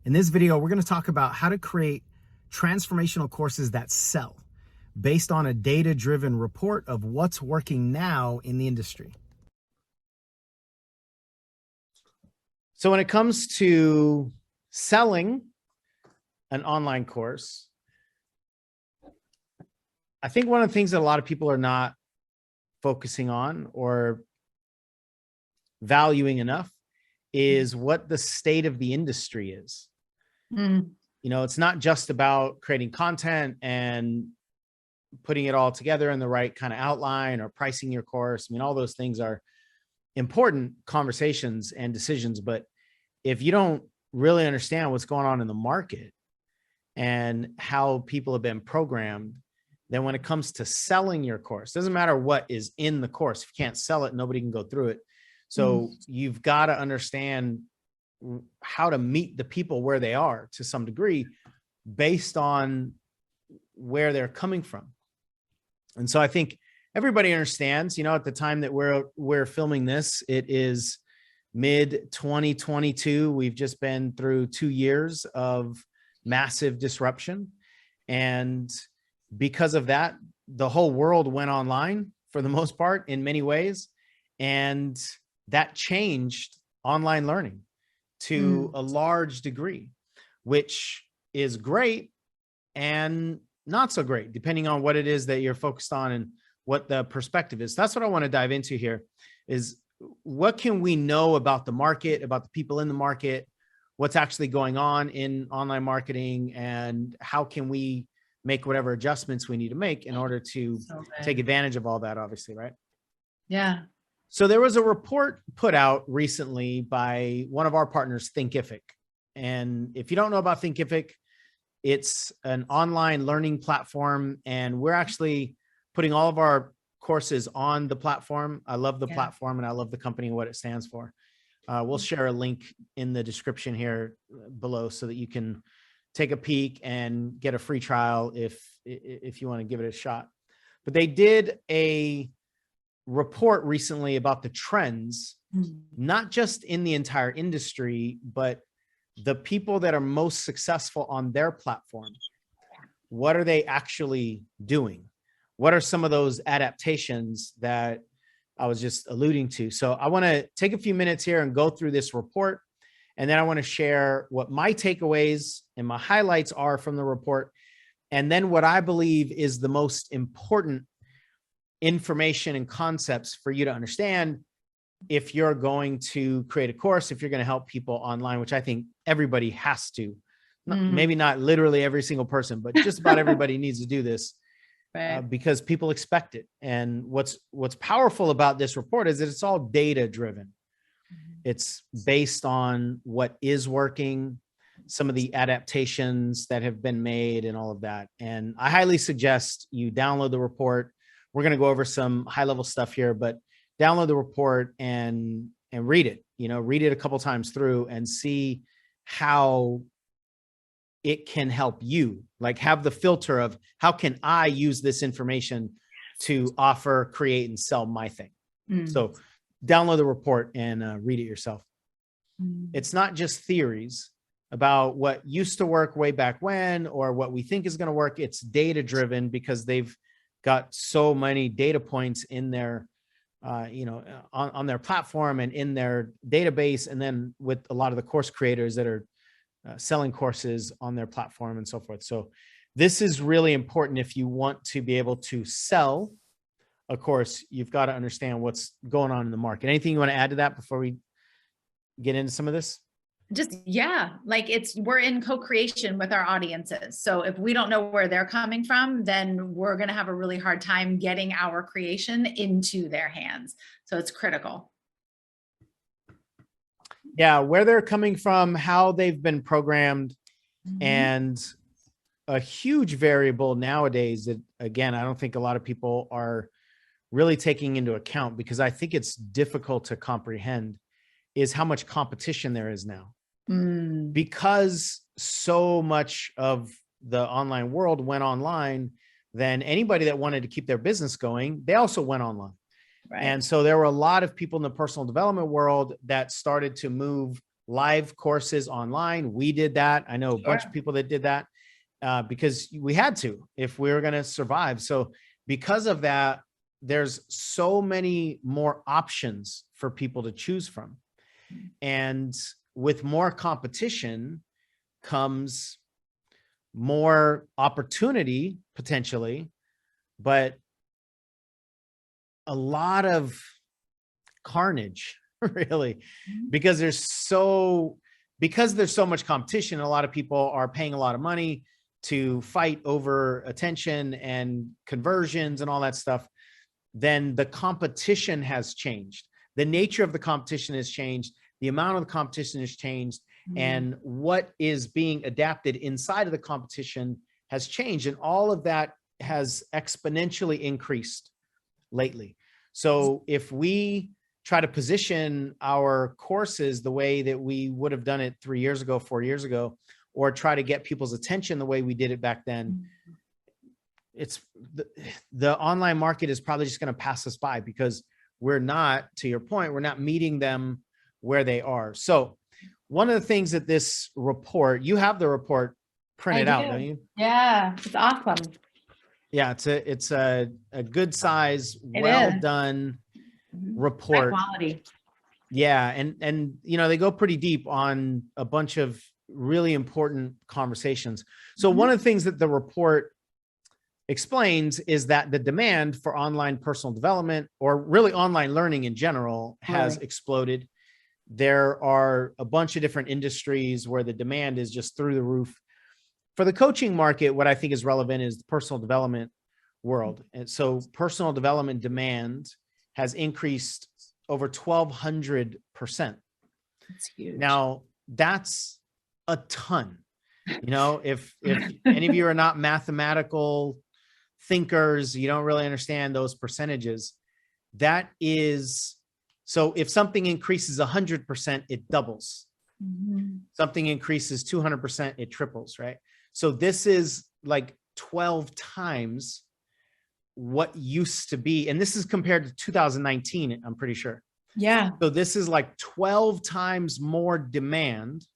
In this video, we're going to talk about how to create transformational courses that sell based on a data-driven report of what's working now in the industry. So when it comes to selling an online course, I think one of the things that a lot of people are not focusing on or valuing enough is what the state of the industry is. You know, it's not just about creating content and putting it all together in the right kind of outline or pricing your course. I mean, all those things are important conversations and decisions, but if you don't really understand what's going on in the market and how people have been programmed, then when it comes to selling your course, doesn't matter what is in the course. If you can't sell it, nobody can go through it. So you've got to understand how to meet the people where they are to some degree based on where they're coming from. And so I think everybody understands, you know, at the time that we're filming this, it is mid 2022. We've just been through 2 years of massive disruption. And because of that, the whole world went online for the most part in many ways. And that changed online learning to a large degree, which is great and not so great, depending on what it is that you're focused on and what the perspective is. That's what I want to dive into here is what can we know about the market, about the people in the market, what's actually going on in online marketing, and how can we make whatever adjustments we need to make in order to take advantage of all that, obviously, right? Yeah. So there was a report put out recently by one of our partners, Thinkific. And if you don't know about Thinkific, it's an online learning platform, and we're actually putting all of our courses on the platform. I love the platform and I love the company and what it stands for. We'll share a link in the description here below so that you can take a peek and get a free trial if you want to give it a shot. But they did a report recently about the trends, not just in the entire industry, but the people that are most successful on their platform. What are they actually doing? What are some of those adaptations that I was just alluding to? So I want to take a few minutes here and go through this report. And then I want to share what my takeaways and my highlights are from the report. And then what I believe is the most important information and concepts for you to understand if you're going to create a course, if you're going to help people online, which I think everybody has to, maybe not literally every single person, but just about everybody needs to do this because people expect it. And what's powerful about this report is that it's all data driven. It's based on what is working, some of the adaptations that have been made and all of that. And I highly suggest you download the report. We're going to go over some high level stuff here, but download the report and read it, you know, read it a couple times through and see how it can help you, like have the filter of how can I use this information to offer, create, and sell my thing. So download the report and read it yourself. It's not just theories about what used to work way back when or what we think is going to work. It's data driven because they've got so many data points in their, you know, on their platform and in their database. And then with a lot of the course creators that are selling courses on their platform and so forth. So this is really important. If you want to be able to sell a course, you've got to understand what's going on in the market. Anything you want to add to that before we get into some of this? Just, like we're in co-creation with our audiences. So if we don't know where they're coming from, then we're going to have a really hard time getting our creation into their hands. So it's critical. Yeah, where they're coming from, how they've been programmed, and a huge variable nowadays that, again, I don't think a lot of people are really taking into account because I think it's difficult to comprehend is how much competition there is now. Because so much of the online world went online, then anybody that wanted to keep their business going, they also went online. And so there were a lot of people in the personal development world that started to move live courses online. We did that. I know a bunch of people that did that because we had to if we were going to survive. So because of that, there's so many more options for people to choose from. And with more competition comes more opportunity potentially, but a lot of carnage really, because there's so much competition. A lot of people are paying a lot of money to fight over attention and conversions and all that stuff. Then the competition has changed. The nature of the competition has changed. The amount of the competition has changed. And what is being adapted inside of the competition has changed. And all of that has exponentially increased lately. So if we try to position our courses the way that we would have done it 3 years ago, 4 years ago, or try to get people's attention the way we did it back then, it's the online market is probably just going to pass us by because we're not, to your point, we're not meeting them where they are. So one of the things that this report, you have the report printed out, don't you? Yeah, it's awesome. Yeah, it's a good size, well done report. High quality. Yeah, and you know, they go pretty deep on a bunch of really important conversations. So one of the things that the report explains is that the demand for online personal development, or really online learning in general, has exploded. There are a bunch of different industries where the demand is just through the roof. For the coaching market, what I think is relevant is the personal development world. And so personal development demand has increased over 1,200%. That's huge. Now, that's a ton. You know, if any of you are not mathematical thinkers, you don't really understand those percentages. That is, so if something increases 100%, it doubles. Something increases 200%, it triples, right? So this is like 12 times what used to be. And this is compared to 2019, I'm pretty sure. Yeah. So this is like 12 times more demand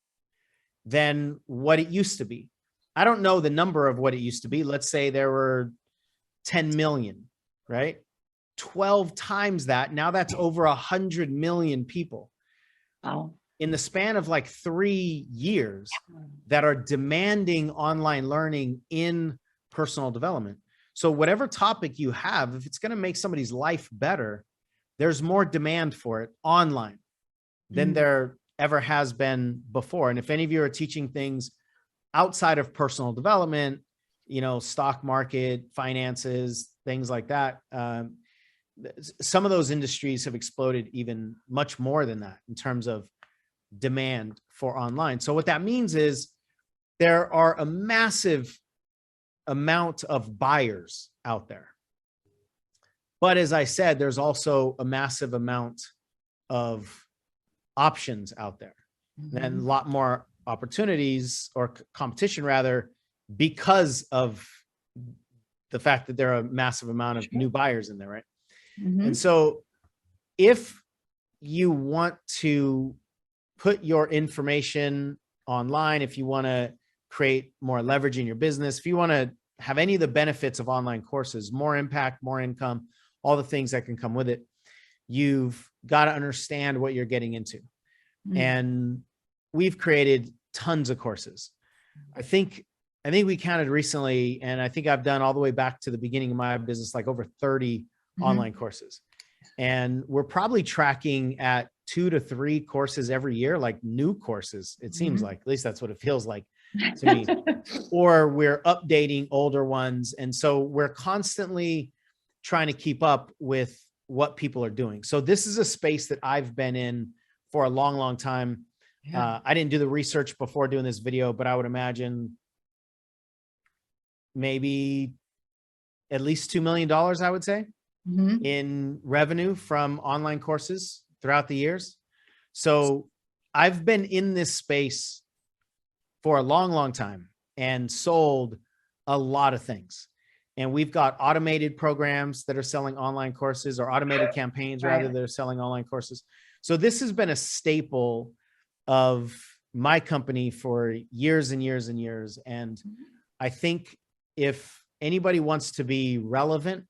than what it used to be. I don't know the number of what it used to be. Let's say there were 10 million, right? 12 times that. Now that's over 100 million people. Wow. In the span of like 3 years that are demanding online learning in personal development. So whatever topic you have, if it's going to make somebody's life better, there's more demand for it online than there ever has been before. And if any of you are teaching things outside of personal development, you know, stock market, finances, things like that, some of those industries have exploded even much more than that in terms of demand for online. So what that means is there are a massive amount of buyers out there. But as I said, there's also a massive amount of options out there and a lot more opportunities, or competition rather, because of the fact that there are a massive amount of new buyers in there, right? And so if you want to put your information online, if you want to create more leverage in your business, if you want to have any of the benefits of online courses, more impact, more income, all the things that can come with it, you've got to understand what you're getting into. And we've created tons of courses. I think we counted recently, and I think I've done all the way back to the beginning of my business, like over 30 online courses. And we're probably tracking at 2 to 3 courses every year, like new courses. It seems like, at least that's what it feels like to me. Or we're updating older ones. And so we're constantly trying to keep up with what people are doing. So this is a space that I've been in for a long, long time. I didn't do the research before doing this video, but I would imagine maybe at least $2 million, I would say, in revenue from online courses throughout the years. So I've been in this space for a long, long time and sold a lot of things. And we've got automated programs that are selling online courses, or automated campaigns rather, that are selling online courses. So this has been a staple of my company for years and years and years. And I think if anybody wants to be relevant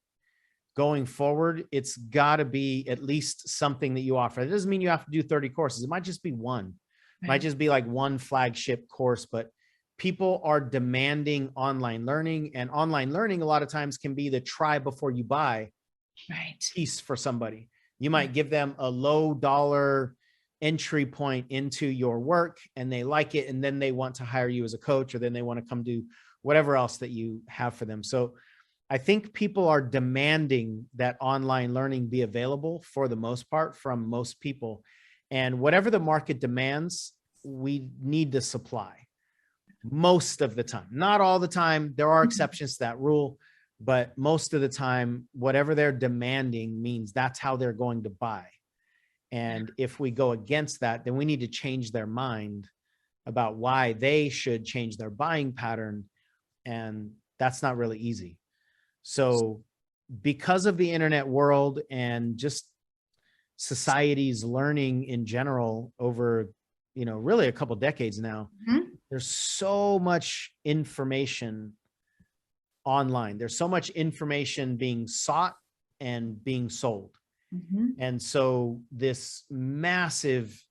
going forward, it's got to be at least something that you offer. It doesn't mean you have to do 30 courses. It might just be one. It might just be like one flagship course, but people are demanding online learning, and online learning a lot of times can be the try before you buy piece for somebody. You might give them a low dollar entry point into your work and they like it, and then they want to hire you as a coach, or then they want to come do whatever else that you have for them. So I think people are demanding that online learning be available for the most part from most people. And whatever the market demands, we need to supply most of the time. Not all the time. There are exceptions to that rule, but most of the time, whatever they're demanding means that's how they're going to buy. And if we go against that, then we need to change their mind about why they should change their buying pattern. And that's not really easy. So because of the internet world and just society's learning in general over, really a couple decades now, there's so much information online. There's so much information being sought and being sold. And so this massive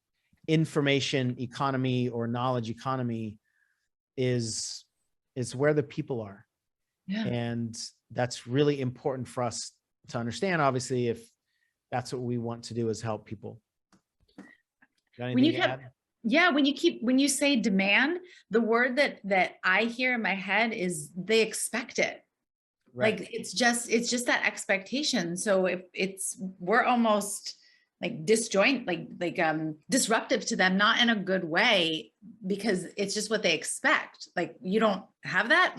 information economy or knowledge economy is where the people are. And that's really important for us to understand, obviously, if that's what we want to do, is help people. When you say demand, the word that I hear in my head is they expect it. Right. Like it's just that expectation. So if we're almost like disruptive to them, not in a good way, because it's just what they expect. Like, you don't have that,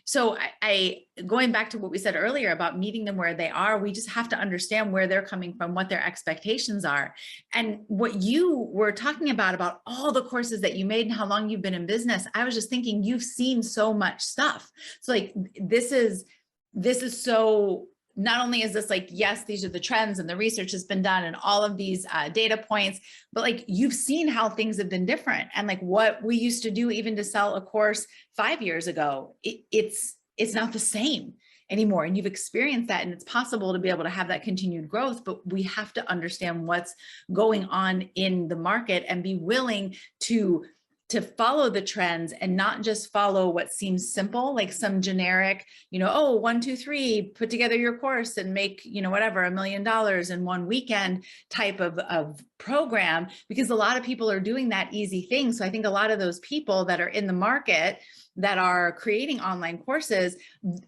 So I going back to what we said earlier about meeting them where they are, we just have to understand where they're coming from, what their expectations are. And what you were talking about all the courses that you made and how long you've been in business, I was just thinking, you've seen so much stuff. So like, this is so, not only is this like, yes, these are the trends and the research has been done and all of these data points, but like, you've seen how things have been different. And like what we used to do even to sell a course 5 years ago, it's not the same anymore. And you've experienced that, and it's possible to be able to have that continued growth, but we have to understand what's going on in the market and be willing to follow the trends and not just follow what seems simple, like some generic, 1, 2, 3, put together your course and make, whatever, $1 million in one weekend type of program, because a lot of people are doing that easy thing. So I think a lot of those people that are in the market that are creating online courses,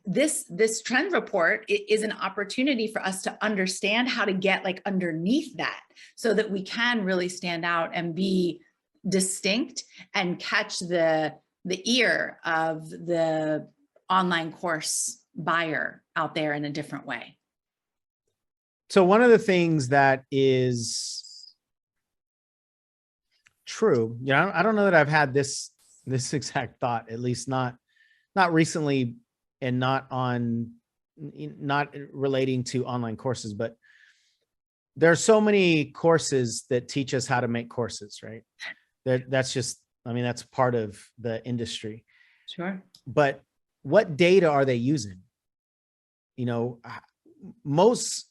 this trend report is an opportunity for us to understand how to get like underneath that, so that we can really stand out and be distinct and catch the ear of the online course buyer out there in a different way. So one of the things that is true, I don't know that I've had this exact thought, at least not recently, and not relating to online courses, but there are so many courses that teach us how to make courses, right? That's part of the industry. Sure. But what data are they using? Most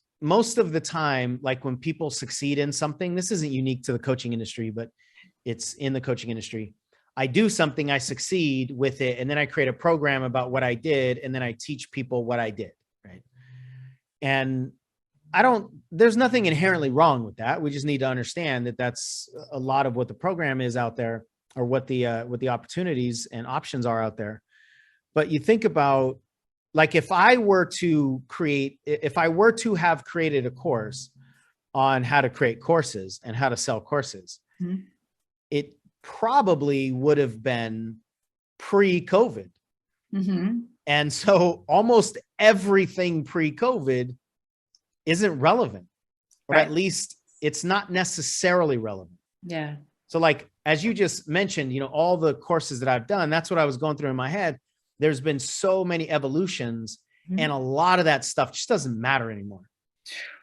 of the time, like when people succeed in something, this isn't unique to the coaching industry, but it's in the coaching industry. I do something, I succeed with it, and then I create a program about what I did, and then I teach people what I did, right? And there's nothing inherently wrong with that. We just need to understand that that's a lot of what the program is out there, or what the opportunities and options are out there. But you think about, like, if I were to have created a course on how to create courses and how to sell courses, it probably would have been pre-COVID. And so almost everything pre-COVID isn't relevant, or at least it's not necessarily relevant. Yeah. So like, as you just mentioned, all the courses that I've done, that's what I was going through in my head. There's been so many evolutions, and a lot of that stuff just doesn't matter anymore,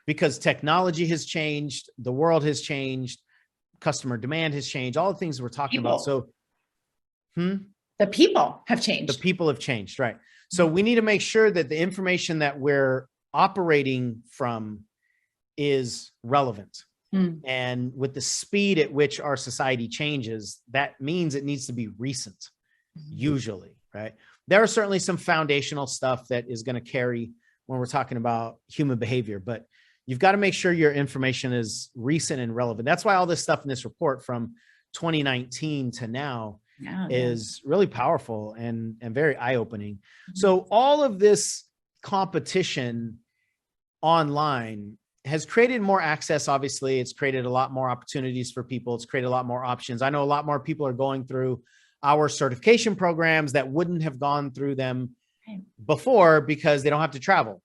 because technology has changed. The world has changed. customer demand has changed, all the things we're talking about. So the people have changed. The people have changed, right? So we need to make sure that the information that we're operating from is relevant. And with the speed at which our society changes, that means it needs to be recent, usually, right? There are certainly some foundational stuff that is going to carry when we're talking about human behavior, but you've got to make sure your information is recent and relevant. That's why all this stuff in this report from 2019 to now is really powerful and very eye-opening. So all of this competition online has created more access. Obviously, it's created a lot more opportunities for people. It's created a lot more options. I know a lot more people are going through our certification programs that wouldn't have gone through them before because they don't have to travel.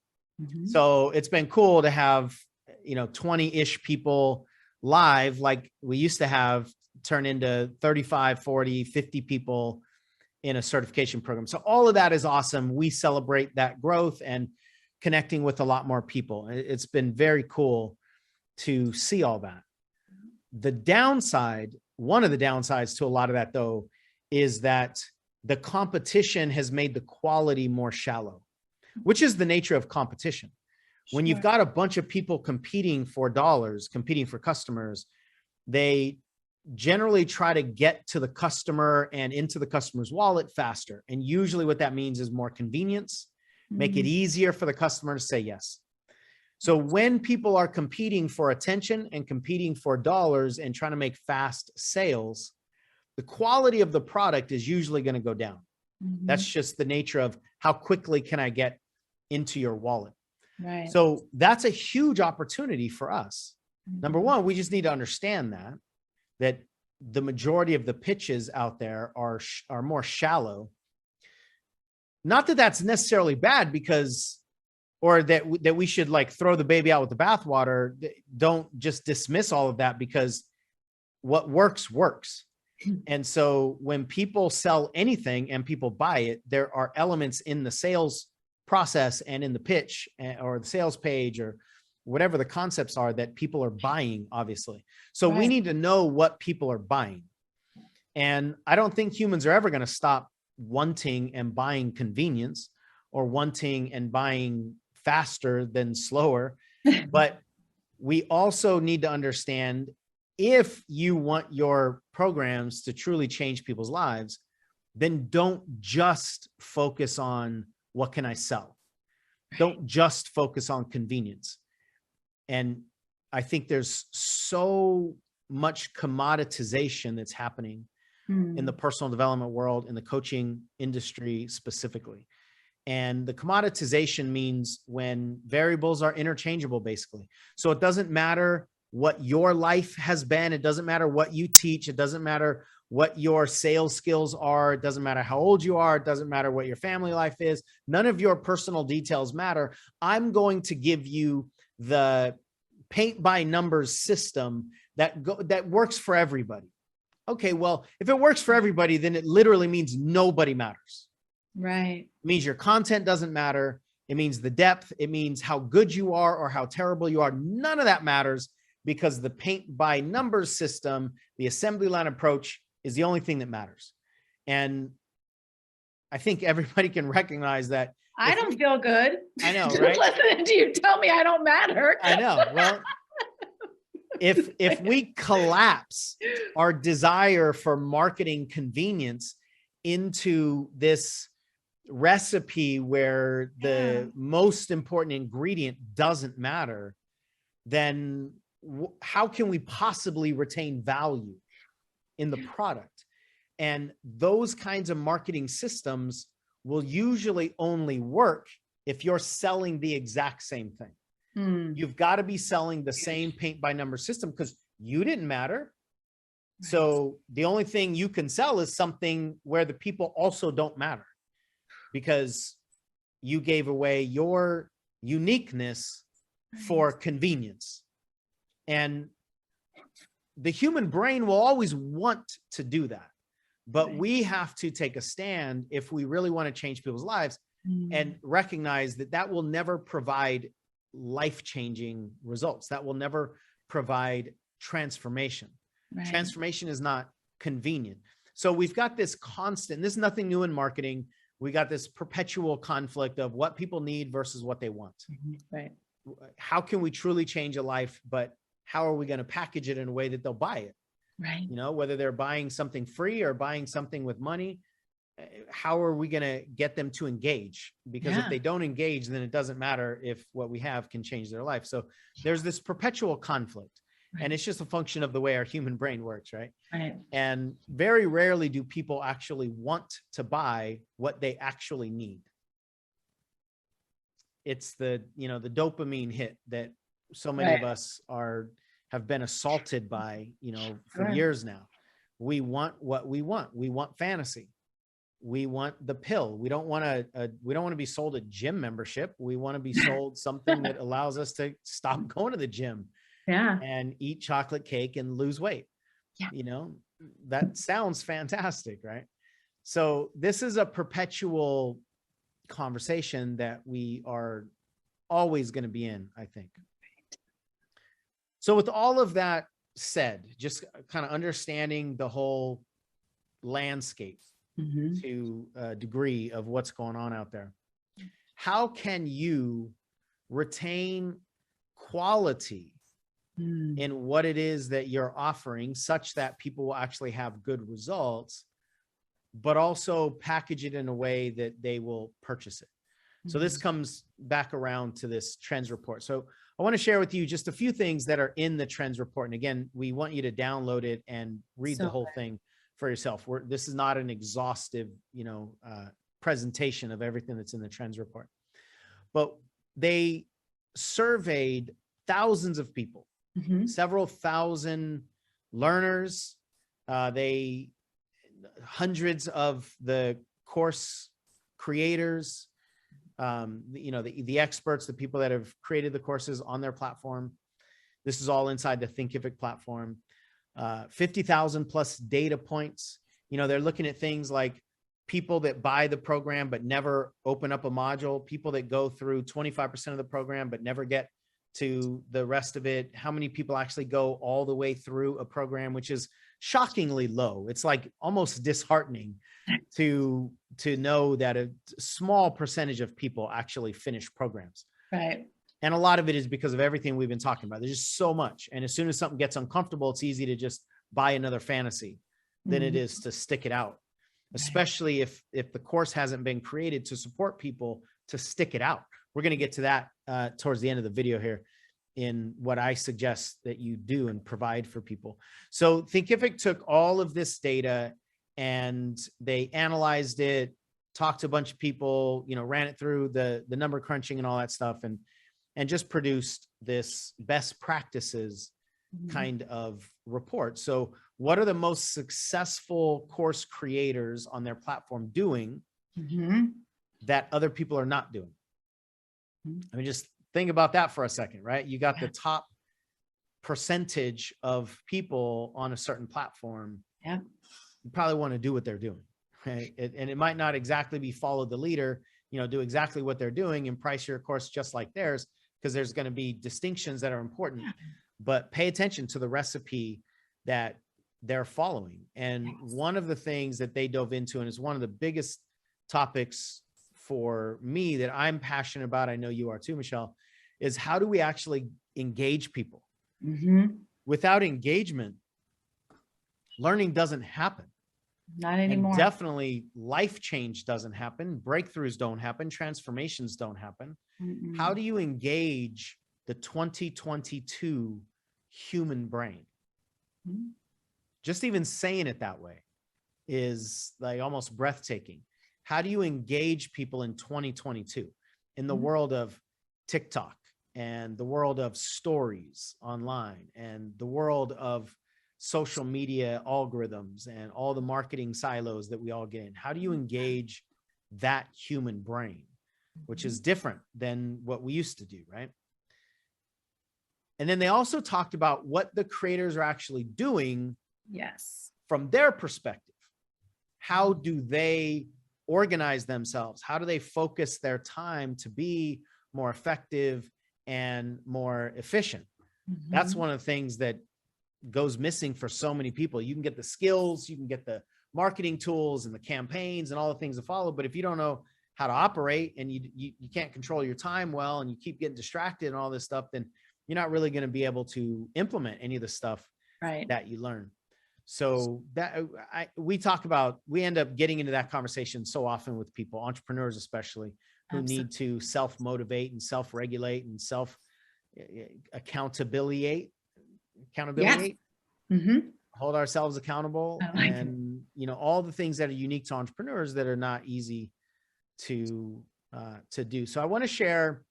So it's been cool to have, 20-ish people live like we used to have turn into 35, 40, 50 people in a certification program. So all of that is awesome. We celebrate that growth and connecting with a lot more people. It's been very cool to see all that. The downside, one of the downsides to a lot of that though, is that the competition has made the quality more shallow, which is the nature of competition. When you've got a bunch of people competing for dollars, competing for customers, they generally try to get to the customer and into the customer's wallet faster. And usually what that means is more convenience, make it easier for the customer to say yes. So when people are competing for attention and competing for dollars and trying to make fast sales, the quality of the product is usually going to go down. That's just the nature of how quickly can I get into your wallet. Right. So that's a huge opportunity for us. Number one, we just need to understand that the majority of the pitches out there are more shallow. Not that that's necessarily bad or that we should like throw the baby out with the bathwater. Don't just dismiss all of that because what works. And so when people sell anything and people buy it, there are elements in the sales process and in the pitch or the sales page or whatever the concepts are that people are buying, obviously. So we need to know what people are buying. And I don't think humans are ever going to stop wanting and buying convenience or wanting and buying faster than slower. But we also need to understand if you want your programs to truly change people's lives, then don't just focus on what can I sell? Don't just focus on convenience. And I think there's so much commoditization that's happening in the personal development world, in the coaching industry specifically. And the commoditization means when variables are interchangeable, basically. So it doesn't matter what your life has been. It doesn't matter what you teach. It doesn't matter what your sales skills are. It doesn't matter how old you are. It doesn't matter what your family life is. None of your personal details matter. I'm going to give you the paint by numbers system that works for everybody. Okay, well, if it works for everybody, then it literally means nobody matters. Right. It means your content doesn't matter. It means the depth. It means how good you are or how terrible you are. None of that matters because the paint by numbers system, the assembly line approach is the only thing that matters. And I think everybody can recognize that. I don't feel good. I know, right? Listening to you tell me I don't matter. I know. Well, if we collapse our desire for marketing convenience into this recipe where the most important ingredient doesn't matter, then how can we possibly retain value in the product? And those kinds of marketing systems will usually only work if you're selling the exact same thing. You've got to be selling the same paint by number system because you didn't matter. So the only thing you can sell is something where the people also don't matter because you gave away your uniqueness for convenience. And the human brain will always want to do that. But we have to take a stand if we really want to change people's lives and recognize that that will never provide life-changing results. That will never provide transformation. Right. Transformation is not convenient. So we've got this constant, this is nothing new in marketing. We got this perpetual conflict of what people need versus what they want. Right. How can we truly change a life, but how are we going to package it in a way that they'll buy it? Right. You know, whether they're buying something free or buying something with money, how are we going to get them to engage? Because if they don't engage, then it doesn't matter if what we have can change their life. So there's this perpetual conflict. And it's just a function of the way our human brain works, right? Right. And very rarely do people actually want to buy what they actually need. It's the, you know, the dopamine hit that so many of us have been assaulted by, you know, for years now. We want what we want. We want fantasy. We want the pill. We don't want to be sold a gym membership. We want to be sold something that allows us to stop going to the gym. And eat chocolate cake and lose weight. You know, that sounds fantastic, right? So this is a perpetual conversation that we are always going to be in, I think. So with all of that said, just kind of understanding the whole landscape to a degree of what's going on out there, how can you retain quality in what it is that you're offering such that people will actually have good results, but also package it in a way that they will purchase it? So this comes back around to this trends report. So I want to share with you just a few things that are in the trends report. And again, we want you to download it and read the whole thing for yourself. This is not an exhaustive, you know, presentation of everything that's in the trends report, but they surveyed thousands of people, several thousand learners, hundreds of the course creators, you know, the experts, the people that have created the courses on their platform. This is all inside the Thinkific platform. 50,000 plus data points. You know, they're looking at things like people that buy the program but never open up a module, people that go through 25% of the program but never get to the rest of it, how many people actually go all the way through a program, which is shockingly low. It's like almost disheartening to know that a small percentage of people actually finish programs. Right. And a lot of it is because of everything we've been talking about. There's just so much. And as soon as something gets uncomfortable, it's easy to just buy another fantasy than it is to stick it out, especially if the course hasn't been created to support people to stick it out. We're going to get to that towards the end of the video here in what I suggest that you do and provide for people. So Thinkific took all of this data and they analyzed it, talked to a bunch of people, you know, ran it through the number crunching and all that stuff, and just produced this best practices kind of report. So what are the most successful course creators on their platform doing that other people are not doing? I mean, just think about that for a second, right? You got the top percentage of people on a certain platform. You probably want to do what they're doing, right? And it might not exactly be follow the leader, you know, do exactly what they're doing and price your course just like theirs, because there's going to be distinctions that are important, but pay attention to the recipe that they're following. And one of the things that they dove into, and is one of the biggest topics for me that I'm passionate about, I know you are too, Michelle, is how do we actually engage people? Without engagement, learning doesn't happen. Not anymore. And definitely life change doesn't happen. Breakthroughs don't happen. Transformations don't happen. How do you engage the 2022 human brain? Just even saying it that way is like almost breathtaking. How do you engage people in 2022 in the world of TikTok and the world of stories online and the world of social media algorithms and all the marketing silos that we all get in? How do you engage that human brain, which is different than what we used to do, right? And then they also talked about what the creators are actually doing from their perspective. How do they organize themselves? How do they focus their time to be more effective and more efficient? That's one of the things that goes missing for so many people. You can get the skills, you can get the marketing tools and the campaigns and all the things that follow, but if you don't know how to operate and you can't control your time well, and you keep getting distracted and all this stuff, then you're not really going to be able to implement any of the stuff that you learn. So that we end up getting into that conversation so often with people, entrepreneurs especially, who need to self-motivate and self-regulate and accountability, Yes. Mm-hmm. hold ourselves accountable, and all the things that are unique to entrepreneurs that are not easy to do. So I want to share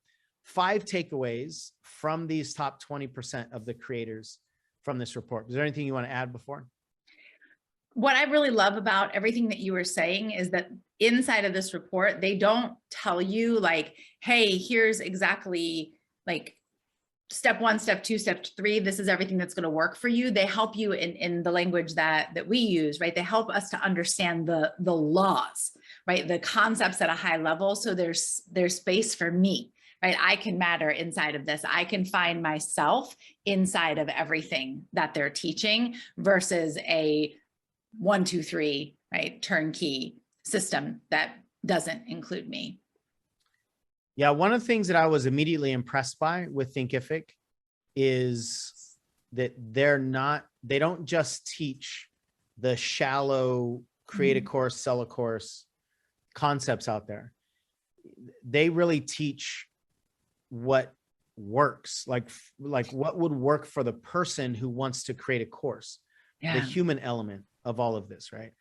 5 takeaways from these top 20% of the creators from this report. Is there anything you want to add before? What I really love about everything that you were saying is that inside of this report, they don't tell you like, hey, here's exactly like step 1, step 2, step 3, this is everything that's going to work for you. They help you in the language that we use, right? They help us to understand the laws, right? The concepts at a high level. So there's space for me, right? I can matter inside of this. I can find myself inside of everything that they're teaching versus a 1, 2, 3, right? Turnkey system that doesn't include me. Yeah, one of the things that I was immediately impressed by with Thinkific is that they don't just teach the shallow create a course, sell a course concepts out there. They really teach what works, like what would work for the person who wants to create a course, the human element of all of this, right?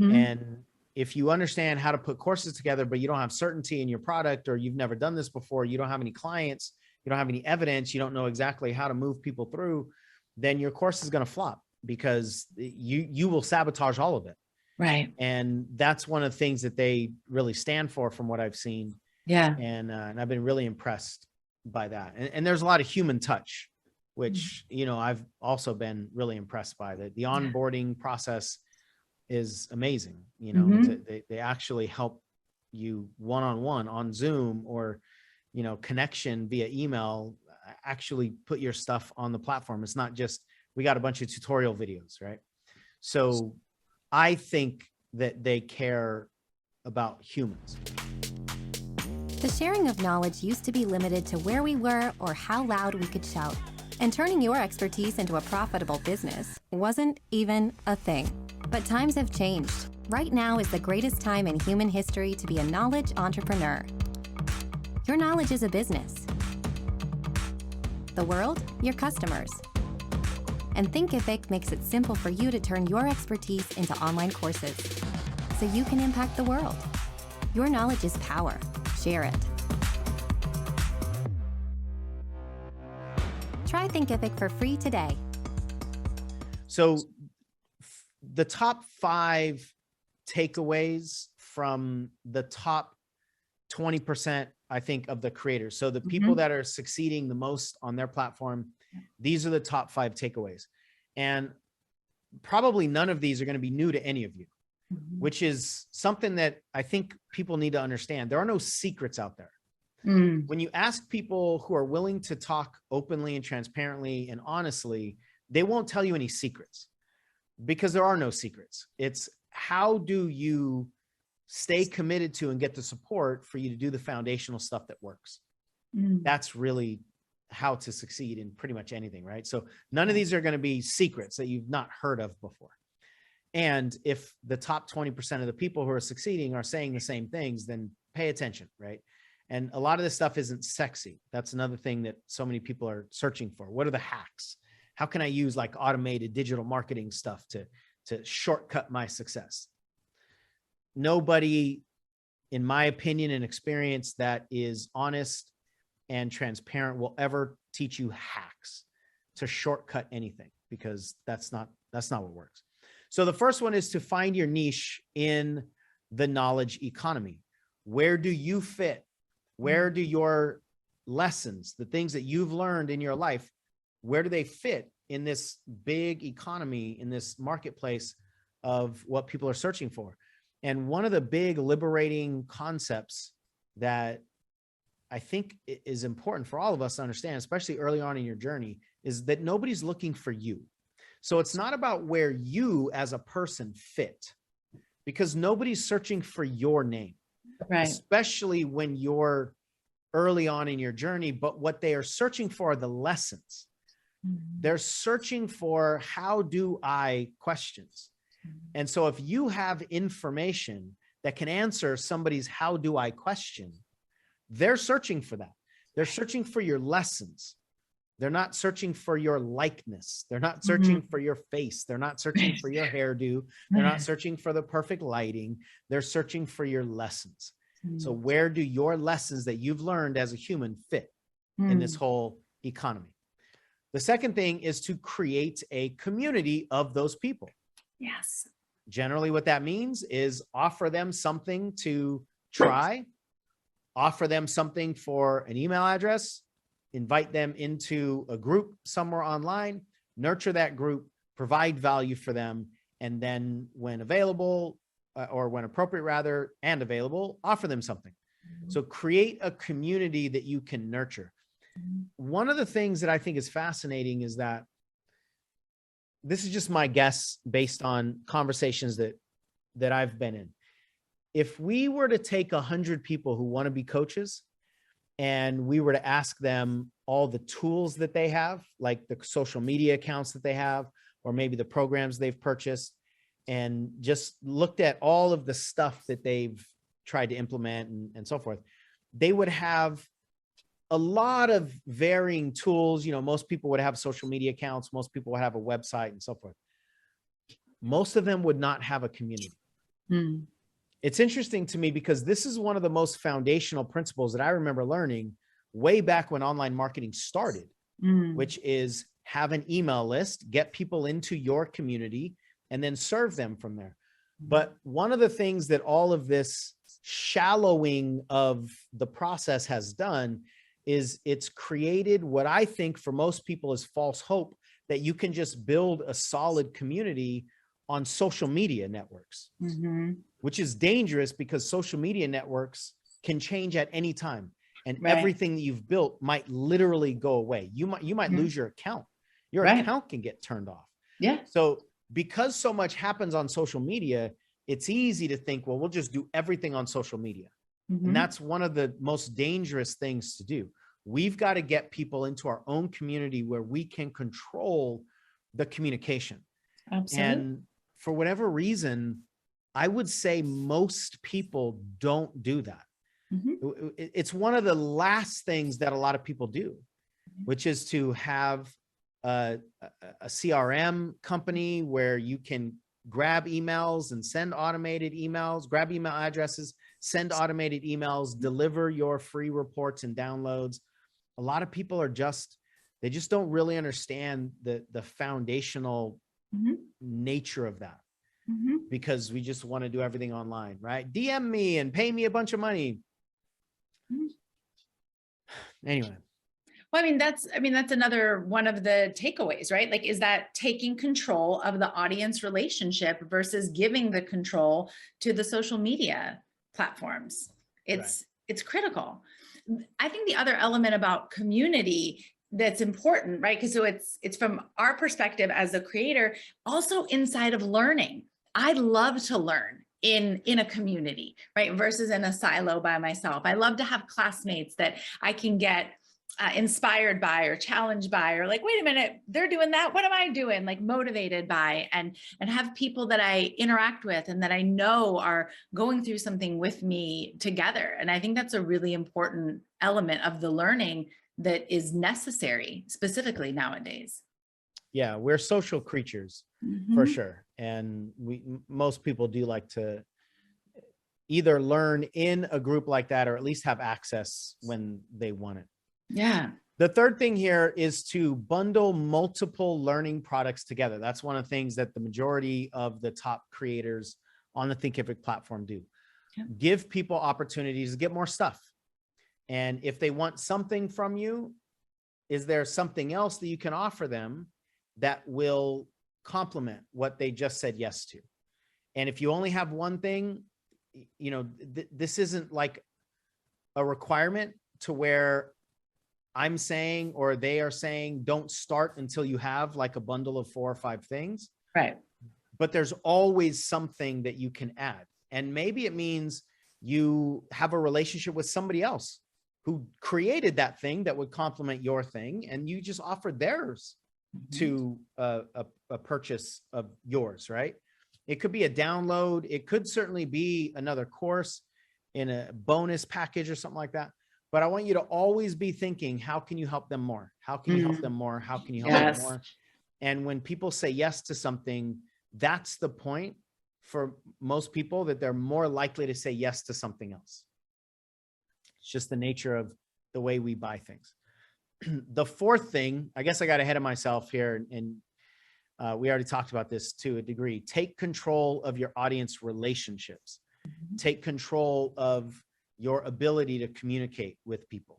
And if you understand how to put courses together, but you don't have certainty in your product, or you've never done this before, you don't have any clients, you don't have any evidence, you don't know exactly how to move people through, then your course is going to flop because you will sabotage all of it. Right. And that's one of the things that they really stand for from what I've seen. Yeah. And I've been really impressed by that. And there's a lot of human touch, which, I've also been really impressed by. The onboarding process is amazing. They actually help you one-on-one on Zoom or, connection via email, actually put your stuff on the platform. It's not just, we got a bunch of tutorial videos, right? So I think that they care about humans. The sharing of knowledge used to be limited to where we were or how loud we could shout. And turning your expertise into a profitable business wasn't even a thing. But times have changed. Right now is the greatest time in human history to be a knowledge entrepreneur. Your knowledge is a business. The world, your customers. And Thinkific makes it simple for you to turn your expertise into online courses so you can impact the world. Your knowledge is power. Share it. Try Thinkific for free today. So the top 5 takeaways from the top 20%, I think, of the creators. So the people that are succeeding the most on their platform, these are the top 5 takeaways. And probably none of these are going to be new to any of you, which is something that I think people need to understand. There are no secrets out there. When you ask people who are willing to talk openly and transparently and honestly, they won't tell you any secrets because there are no secrets. It's how do you stay committed to and get the support for you to do the foundational stuff that works. That's really how to succeed in pretty much anything, right? So none of these are going to be secrets that you've not heard of before. And if the top 20% of the people who are succeeding are saying the same things, then pay attention, right? And a lot of this stuff isn't sexy. That's another thing that so many people are searching for. What are the hacks? How can I use like automated digital marketing stuff to shortcut my success? Nobody, in my opinion and experience, that is honest and transparent will ever teach you hacks to shortcut anything, because that's not what works. So the first one is to find your niche in the knowledge economy. Where do you fit? Where do your lessons, the things that you've learned in your life, where do they fit in this big economy, in this marketplace of what people are searching for? And one of the big liberating concepts that I think is important for all of us to understand, especially early on in your journey, is that nobody's looking for you. So it's not about where you as a person fit, because nobody's searching for your name, Right. especially when you're early on in your journey. But what they are searching for are the lessons. They're searching for how do I questions. And so if you have information that can answer somebody's how do I question, they're searching for that. They're searching for your lessons. They're not searching for your likeness. They're not searching for your face. They're not searching for your hairdo. They're not searching for the perfect lighting. They're searching for your lessons. So where do your lessons that you've learned as a human fit in this whole economy? The second thing is to create a community of those people. Yes. Generally, what that means is offer them something to try, offer them something for an email address, invite them into a group somewhere online, nurture that group, provide value for them, and then when available, or when appropriate rather, and available, offer them something. So create a community that you can nurture. One of the things that I think is fascinating is that, this is just my guess based on conversations that I've been in. If we were to take 100 people who want to be coaches and we were to ask them all the tools that they have, like the social media accounts that they have, or maybe the programs they've purchased, and just looked at all of the stuff that they've tried to implement and so forth, they would have a lot of varying tools. You know, most people would have social media accounts. Most people would have a website and so forth. Most of them would not have a community. It's interesting to me because this is one of the most foundational principles that I remember learning way back when online marketing started, which is have an email list, get people into your community, and then serve them from there. But one of the things that all of this shallowing of the process has done is it's created what I think for most people is false hope that you can just build a solid community on social media networks, which is dangerous because social media networks can change at any time, and everything that you've built might literally go away. You might lose your account. Your account can get turned off. Yeah. So because so much happens on social media, it's easy to think, well, we'll just do everything on social media. And that's one of the most dangerous things to do. We've got to get people into our own community where we can control the communication. Absolutely. And for whatever reason, I would say most people don't do that. It's one of the last things that a lot of people do, which is to have a CRM company where you can grab emails and send automated emails, grab email addresses, send automated emails, deliver your free reports and downloads. A lot of people are they just don't really understand the foundational nature of that, because we just want to do everything online, right? DM me and pay me a bunch of money. Anyway. Well, that's another one of the takeaways, right? Like, is that taking control of the audience relationship versus giving the control to the social media platforms. It's critical. I think the other element about community that's important, right? Because so it's from our perspective as a creator, also inside of learning. I love to learn in a community, right? Versus in a silo by myself. I love to have classmates that I can get inspired by or challenged by, or like, wait a minute, they're doing that. What am I doing? Like motivated by, and have people that I interact with and that I know are going through something with me together. And I think that's a really important element of the learning that is necessary specifically nowadays. Yeah, we're social creatures for sure. And most people do like to either learn in a group like that, or at least have access when they want it. Yeah. The third thing here is to bundle multiple learning products together. That's one of the things that the majority of the top creators on the Thinkific platform do. Yeah. Give people opportunities to get more stuff. And if they want something from you, is there something else that you can offer them that will complement what they just said yes to? And if you only have one thing, this isn't like a requirement to where I'm saying, or they are saying, don't start until you have like a bundle of 4 or 5 things. Right. But there's always something that you can add. And maybe it means you have a relationship with somebody else who created that thing that would complement your thing, and you just offered theirs to a purchase of yours, right? It could be a download. It could certainly be another course in a bonus package or something like that. But I want you to always be thinking, how can you help them more? How can you help them more? How can you help them more? And when people say yes to something, that's the point for most people, that they're more likely to say yes to something else. It's just the nature of the way we buy things. The fourth thing, I guess I got ahead of myself here, and we already talked about this to a degree. Take control of your audience relationships. Take control of your ability to communicate with people.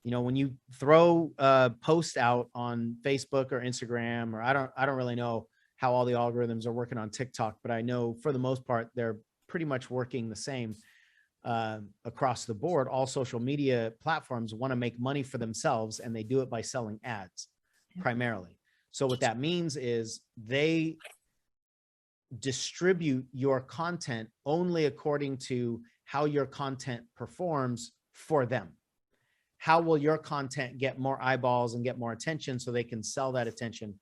You know, when you throw a post out on Facebook or Instagram, or I don't really know how all the algorithms are working on TikTok, but I know for the most part, they're pretty much working the same across the board. All social media platforms want to make money for themselves, and they do it by selling ads primarily. So what that means is they distribute your content only according to how your content performs for them. How will your content get more eyeballs and get more attention so they can sell that attention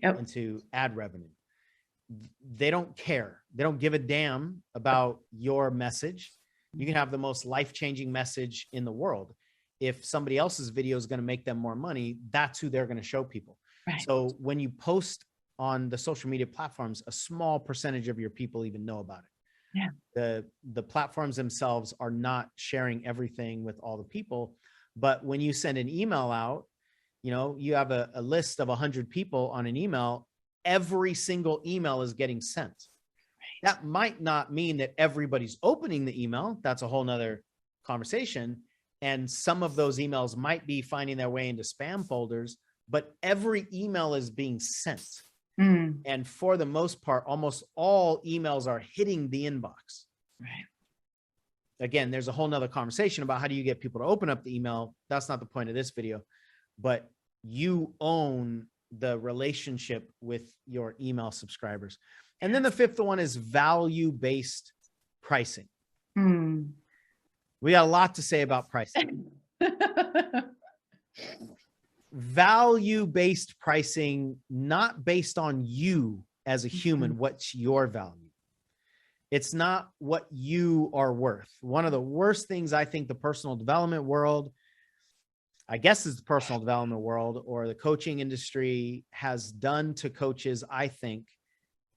into ad revenue? They don't care. They don't give a damn about your message. You can have the most life-changing message in the world. If somebody else's video is going to make them more money, that's who they're going to show people. Right. So when you post on the social media platforms, a small percentage of your people even know about it. Yeah. The platforms themselves are not sharing everything with all the people. But when you send an email out, you know, you have a list of 100 people on an email, every single email is getting sent. Right. That might not mean that everybody's opening the email. That's a whole nother conversation. And some of those emails might be finding their way into spam folders, but every email is being sent. And for the most part, almost all emails are hitting the inbox. Right. Again, there's a whole nother conversation about how do you get people to open up the email. That's not the point of this video, but you own the relationship with your email subscribers. And then the fifth one is value-based pricing. We got a lot to say about pricing. Value-based pricing, not based on you as a human, what's your value. It's not what you are worth. One of the worst things I think the personal development world, I guess is the personal development world or the coaching industry has done to coaches, I think,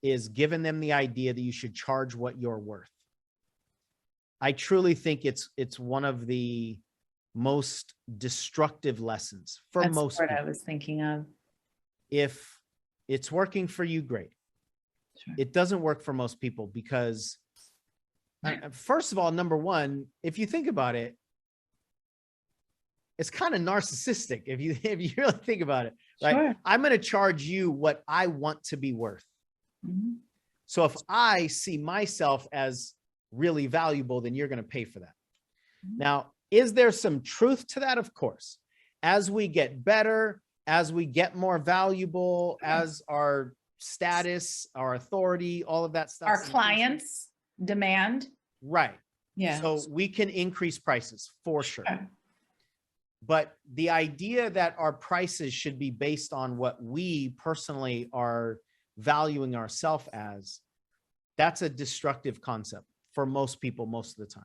is given them the idea that you should charge what you're worth. I truly think it's one of the most destructive lessons for most people. That's what I was thinking of. If it's working for you, great. Sure. It doesn't work for most people because, first of all, number one, if you think about it, it's kind of narcissistic if you really think about it. Right? Sure. I'm going to charge you what I want to be worth. So if I see myself as really valuable, then you're going to pay for that. Now, is there some truth to that? Of course. As we get better, as we get more valuable, as our status, our authority, all of that stuff. Our clients demand. Right. Yeah. So we can increase prices for sure. But the idea that our prices should be based on what we personally are valuing ourselves as, that's a destructive concept for most people most of the time.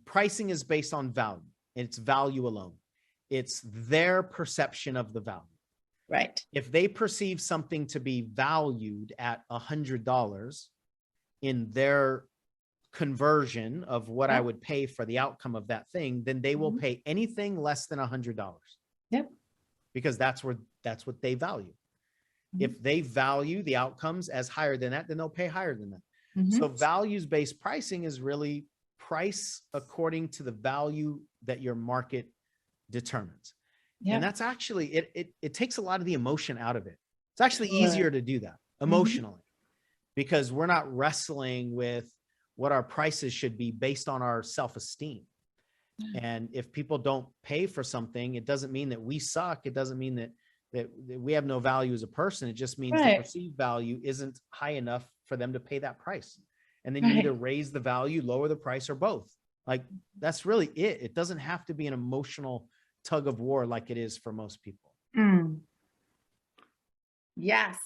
Pricing is based on value. It's value alone. It's their perception of the value. Right. If they perceive something to be valued at $100 in their conversion of what I would pay for the outcome of that thing, then they will pay anything less than $100. Yep. Because that's what they value. If they value the outcomes as higher than that, then they'll pay higher than that. So values-based pricing is really price according to the value that your market determines. Yep. And that's actually, it takes a lot of the emotion out of it. It's actually easier to do that emotionally because we're not wrestling with what our prices should be based on our self-esteem. And if people don't pay for something, it doesn't mean that we suck. It doesn't mean that we have no value as a person. It just means the perceived value isn't high enough for them to pay that price. And then you either raise the value, lower the price, or both. Like, that's really it. It doesn't have to be an emotional tug of war like it is for most people. Yes.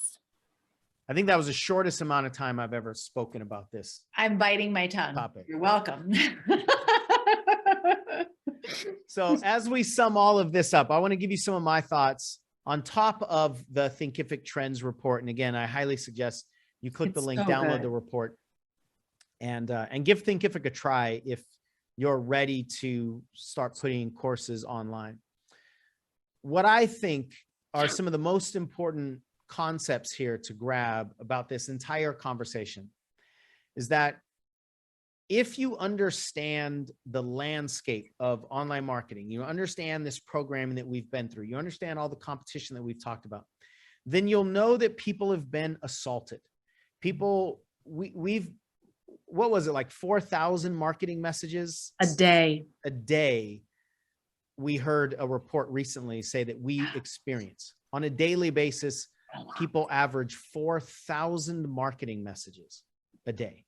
I think that was the shortest amount of time I've ever spoken about this I'm biting my tongue. topic. You're welcome. So as we sum all of this up, I want to give you some of my thoughts on top of the Thinkific Trends report. And again, I highly suggest you click the link, download the report, and give Thinkific a try if you're ready to start putting courses online. What I think are some of the most important concepts here to grab about this entire conversation is that if you understand the landscape of online marketing, you understand this programming that we've been through, you understand all the competition that we've talked about, then you'll know that people have been assaulted. People, we've, what was it, like 4,000 marketing messages A day. a day. We heard a report recently say that we experience on a daily basis, people average 4,000 marketing messages a day,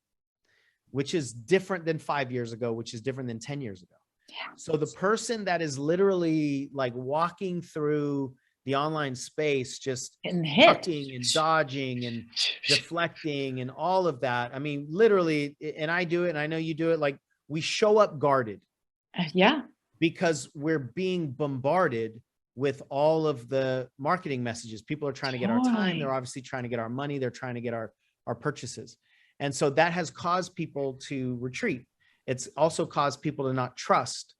which is different than 5 years ago, which is different than 10 years ago. Yeah. So the person that is literally like walking through the online space, just ducking and dodging and deflecting and all of that. I mean, literally, and I do it, and I know you do it, like we show up guarded. Yeah. Because we're being bombarded with all of the marketing messages. People are trying to get our time. They're obviously trying to get our money. They're trying to get our purchases. And so that has caused people to retreat. It's also caused people to not trust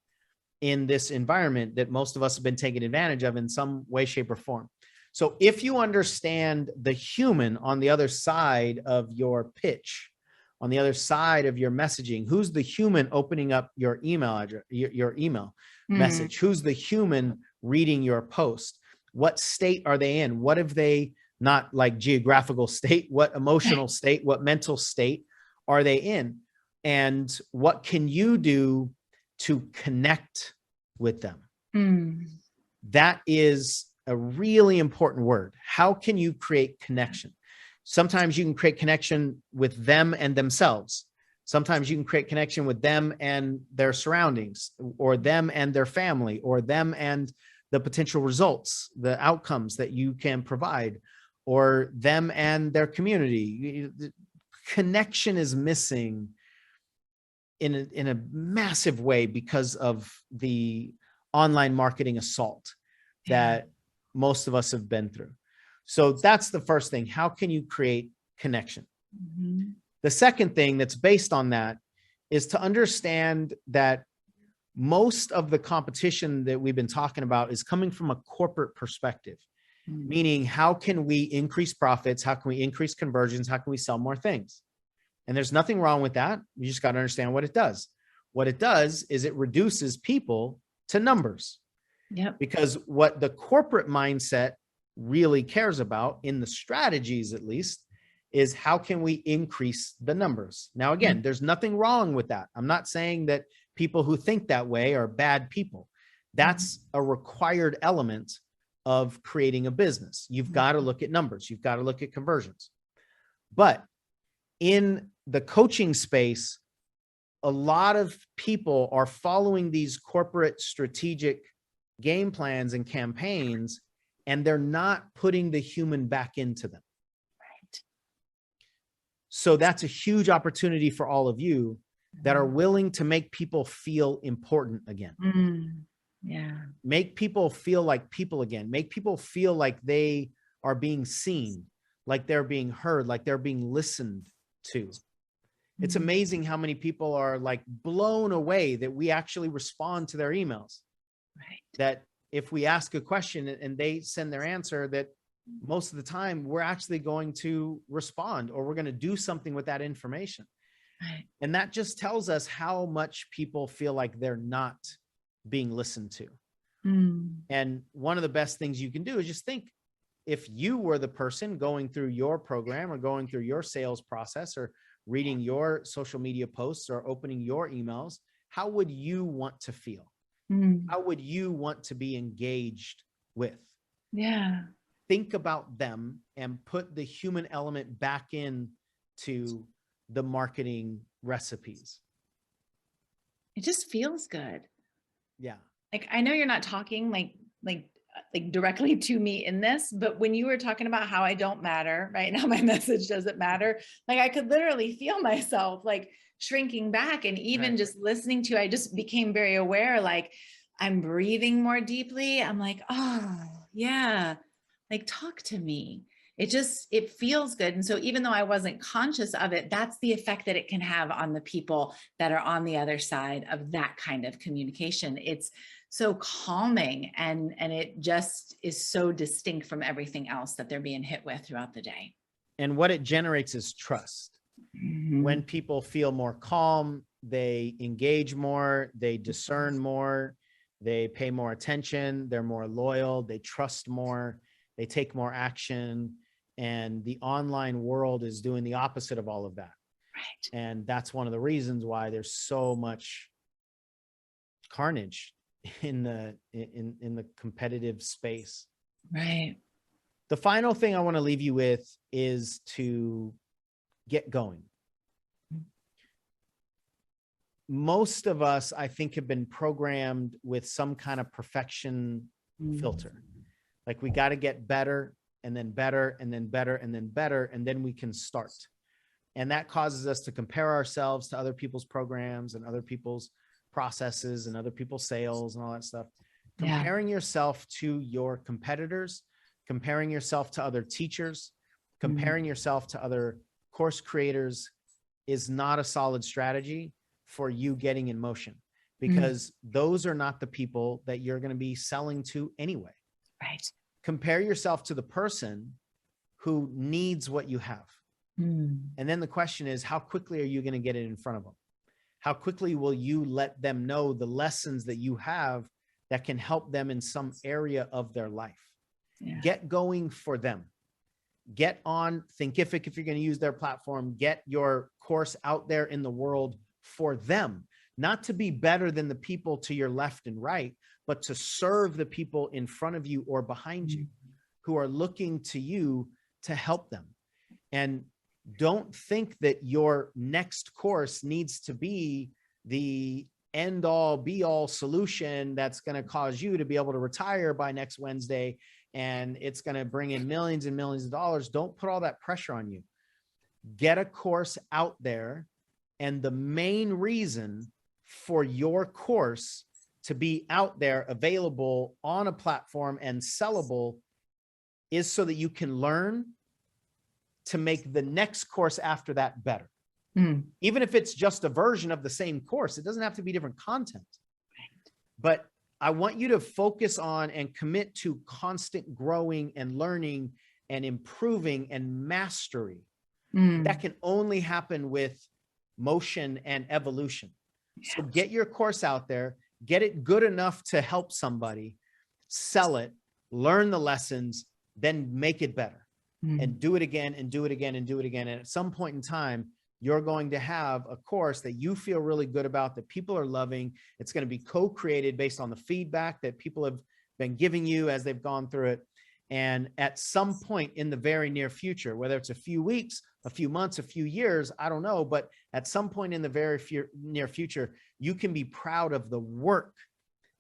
in this environment that most of us have been taken advantage of in some way, shape, or form. So if you understand the human on the other side of your pitch, on the other side of your messaging, who's the human opening up your email address, your email message? Who's the human reading your post? What state are they in? What have they, not like geographical state, what emotional state, what mental state are they in? And what can you do to connect with them? That is a really important word. How can you create connection? Sometimes you can create connection with them and themselves. Sometimes you can create connection with them and their surroundings, or them and their family, or them and the potential results, the outcomes that you can provide, or them and their community. Connection is missing in a massive way because of the online marketing assault that most of us have been through. So that's the first thing. How can you create connection? The second thing that's based on that is to understand that most of the competition that we've been talking about is coming from a corporate perspective, meaning how can we increase profits? How can we increase conversions? How can we sell more things? And there's nothing wrong with that. You just got to understand what it does. What it does is it reduces people to numbers. Because what the corporate mindset really cares about, in the strategies at least, is how can we increase the numbers? Now, again, there's nothing wrong with that. I'm not saying that people who think that way are bad people. That's a required element of creating a business. You've got to look at numbers. You've got to look at conversions. But in the coaching space, a lot of people are following these corporate strategic game plans and campaigns, and they're not putting the human back into them. So that's a huge opportunity for all of you that are willing to make people feel important again. Make people feel like people again. Make people feel like they are being seen, like they're being heard, like they're being listened to. It's amazing how many people are like blown away that we actually respond to their emails. That if we ask a question and they send their answer, that most of the time we're actually going to respond, or we're going to do something with that information. And that just tells us how much people feel like they're not being listened to. And one of the best things you can do is just think, if you were the person going through your program, or going through your sales process, or reading your social media posts, or opening your emails, how would you want to feel? Mm. How would you want to be engaged with? Yeah. Think about them and put the human element back in to the marketing recipes. It just feels good. Yeah. Like, I know you're not talking like directly to me in this, but when you were talking about how I don't matter right now, my message doesn't matter. Like, I could literally feel myself like shrinking back, and even Right. just listening to, I just became very aware, like I'm breathing more deeply. I'm like, oh yeah, like talk to me. It feels good. And so even though I wasn't conscious of it, that's the effect that it can have on the people that are on the other side of that kind of communication. It's so calming, and it just is so distinct from everything else that they're being hit with throughout the day. And what it generates is trust. Mm-hmm. When people feel more calm, they engage more, they discern more, they pay more attention, they're more loyal, they trust more, they take more action. And the online world is doing the opposite of all of that. Right. And that's one of the reasons why there's so much carnage in the competitive space. Right. The final thing I want to leave you with is to get going. Most of us, I think, have been programmed with some kind of perfection filter. Like, we got to get better, and then better, and then better, and then better, and then we can start. And that causes us to compare ourselves to other people's programs and other people's processes and other people's sales and all that stuff. Yeah. Comparing yourself to your competitors, comparing yourself to other teachers, comparing yourself to other course creators is not a solid strategy for you getting in motion, because those are not the people that you're going to be selling to anyway. Right. Compare yourself to the person who needs what you have. And then the question is, how quickly are you going to get it in front of them? How quickly will you let them know the lessons that you have that can help them in some area of their life? Yeah. Get going for them. Get on Thinkific if you're going to use their platform. Get your course out there in the world for them, not to be better than the people to your left and right, but to serve the people in front of you or behind you who are looking to you to help them. And don't think that your next course needs to be the end all be all solution that's going to cause you to be able to retire by next Wednesday, and it's going to bring in millions and millions of dollars. Don't put all that pressure on you. Get a course out there. And the main reason for your course to be out there, available on a platform and sellable, is so that you can learn to make the next course after that better. Even if it's just a version of the same course, it doesn't have to be different content. Right. But I want you to focus on and commit to constant growing and learning and improving and mastery. That can only happen with motion and evolution. So get your course out there, get it good enough to help somebody, sell it, learn the lessons, then make it better and do it again and do it again and do it again. And at some point in time, you're going to have a course that you feel really good about, that people are loving. It's going to be co-created based on the feedback that people have been giving you as they've gone through it. And at some point in the very near future, whether it's a few weeks, a few months, a few years, I don't know, but at some point in the very near future, you can be proud of the work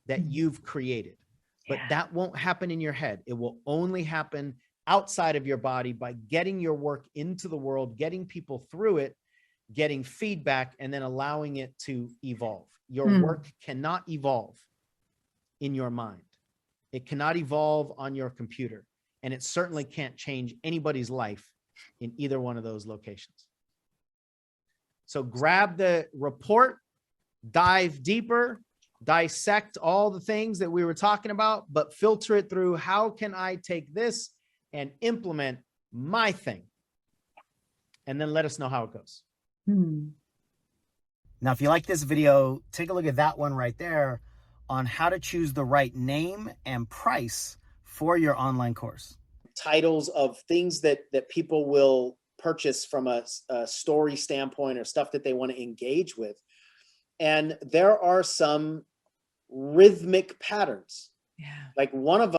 that you've created. But that won't happen in your head. It will only happen outside of your body by getting your work into the world, getting people through it, getting feedback, and then allowing it to evolve. Your work cannot evolve in your mind. It cannot evolve on your computer, and it certainly can't change anybody's life in either one of those locations. So grab the report, dive deeper, dissect all the things that we were talking about, but filter it through, how can I take this and implement my thing? And then let us know how it goes. Now, if you like this video, take a look at that one right there on how to choose the right name and price for your online course. Titles of things that people will purchase from a story standpoint, or stuff that they want to engage with. And there are some rhythmic patterns. Yeah. Like one of